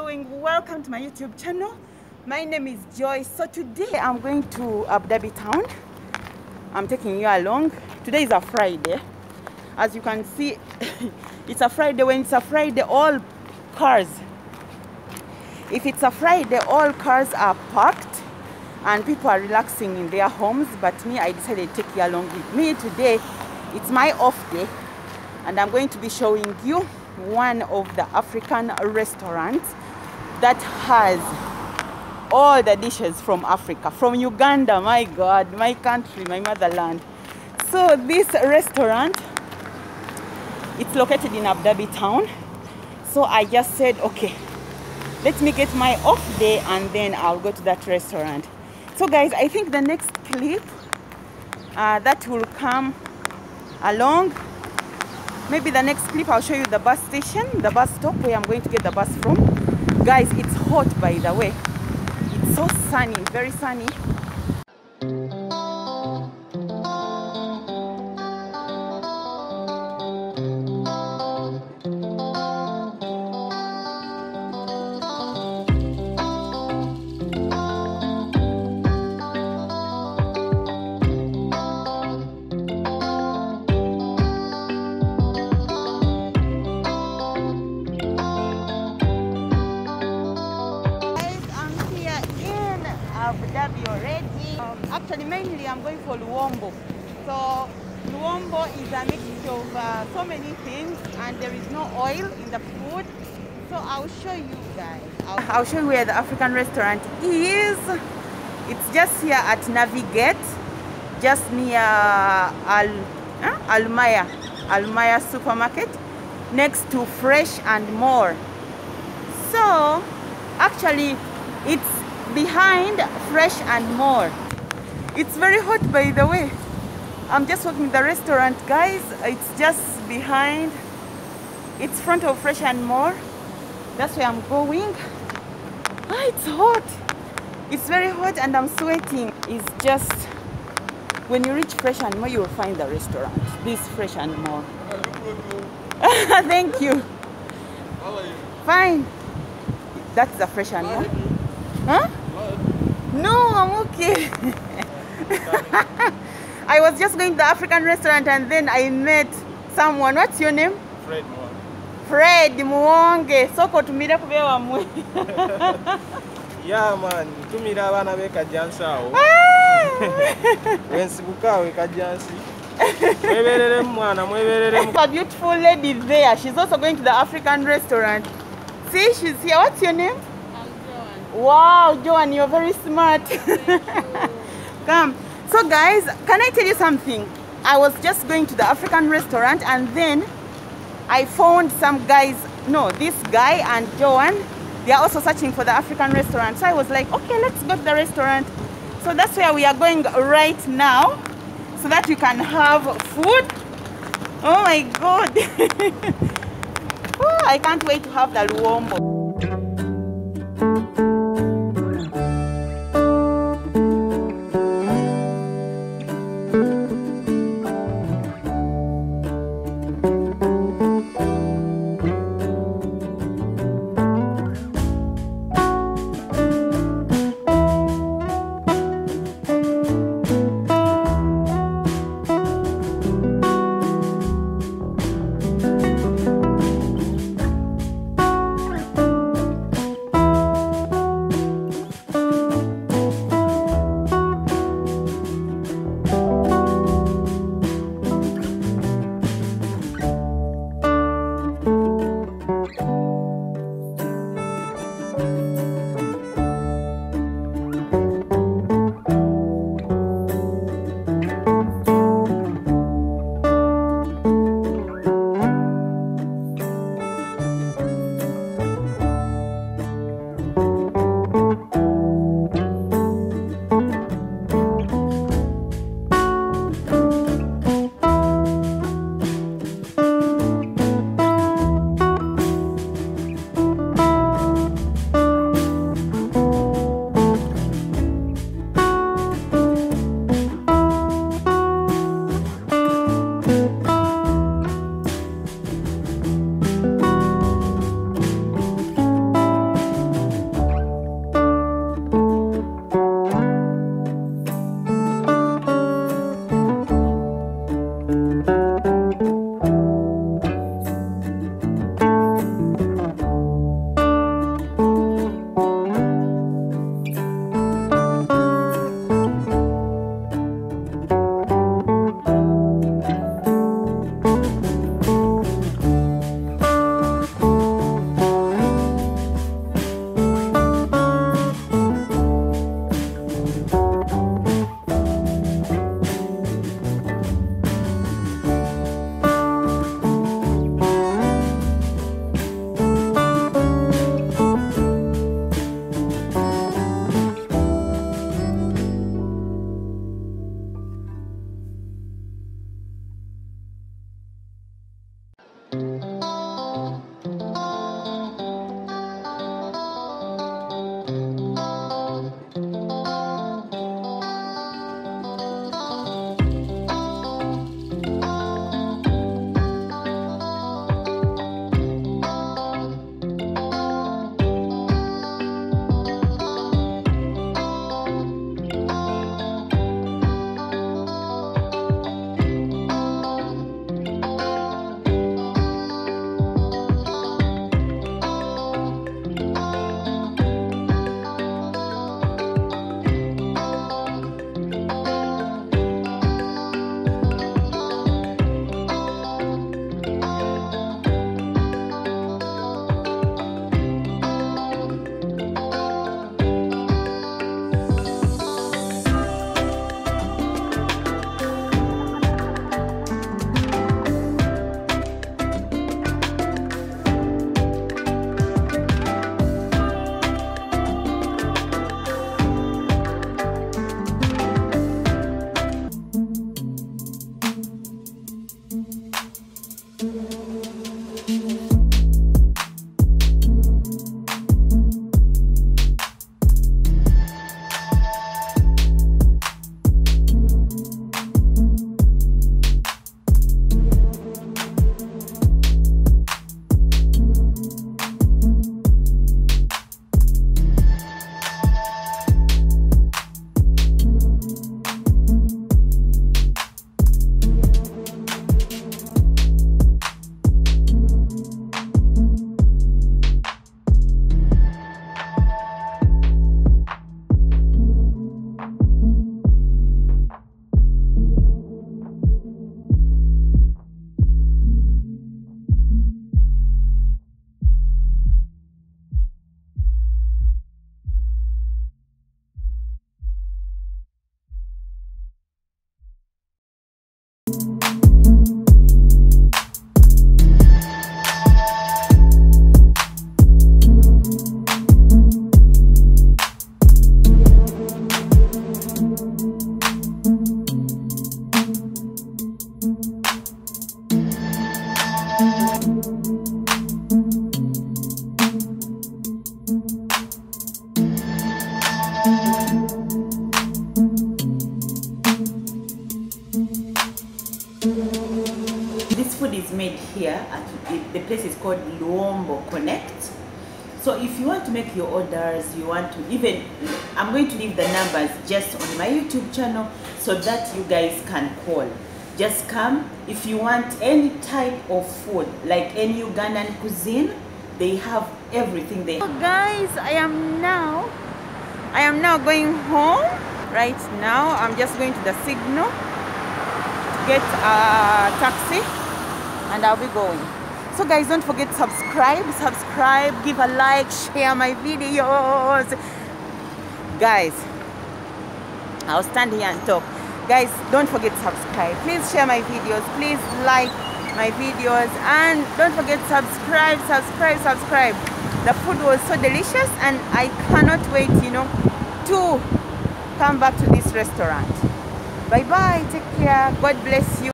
doing? Welcome to my YouTube channel. My name is Joy. So today I'm going to Abudhabi town. I'm taking you along. Today is a Friday. As you can see, it's a Friday. When it's a Friday, all cars, if it's a Friday, all cars are parked and people are relaxing in their homes. But me, I decided to take you along with me today. It's my off day and I'm going to be showing you one of the African restaurants that has all the dishes from Africa, from Uganda, my God, my country, my motherland. So this restaurant, it's located in Abudhabi town. So I just said, okay, let me get my off day and then I'll go to that restaurant. So guys, I think the next clip that will come along, maybe the next clip I'll show you the bus station, the bus stop where I'm going to get the bus from. Guys, it's hot by the way. It's so sunny, very sunny. Abudhabi already. Actually, mainly I'm going for Luombo. So Luombo is a mixture of so many things, and there is no oil in the food. So I'll show you guys. I'll show you where the African restaurant is. It's just here at Navigate, just near Almaya supermarket, next to Fresh and More. So actually, it's behind Fresh and More. It's very hot by the way. I'm just walking the restaurant, guys. It's just behind, it's front of Fresh and More. That's where I'm going. It's hot. It's very hot and I'm sweating. It's just when you reach Fresh and More, you will find the restaurant. This Fresh and More. Thank you. How are you? Fine. That's the Fresh and More. Huh? No, I'm okay. I was just going to the African restaurant and then I met someone. What's your name? Fred. Fred Muonge. Soko tumira kubewa mwe. Yeah man, tumira abana be kajansi awo. Wensibuka we kajansi. Mweberere mwana, mweberere. A beautiful lady there. She's also going to the African restaurant. See, she's here. What's your name? Wow, Joan, you're very smart. Come. So guys, can I tell you something? I was just going to the African restaurant and then I found some guys, no, this guy and Joan, they are also searching for the African restaurant. So I was like, okay, let's go to the restaurant. So that's where we are going right now so that we can have food. Oh my God. Oh, I can't wait to have the luombo. This food is made here at the place is called Luombo Connect. So if you want to make your orders, you want to even, I'm going to leave the numbers just on my YouTube channel so that you guys can call. Just come. If you want any type of food, like any Ugandan cuisine, they have everything there. So guys, I am now going home. Right now, I'm just going to the signal to get a taxi, and I'll be going. So guys, don't forget to subscribe, give a like, share my videos. Guys, I'll stand here and talk. Guys, don't forget to subscribe. Please share my videos, please like my videos, and don't forget to subscribe. The food was so delicious, and I cannot wait, you know, to come back to this restaurant. Bye bye, take care, God bless you.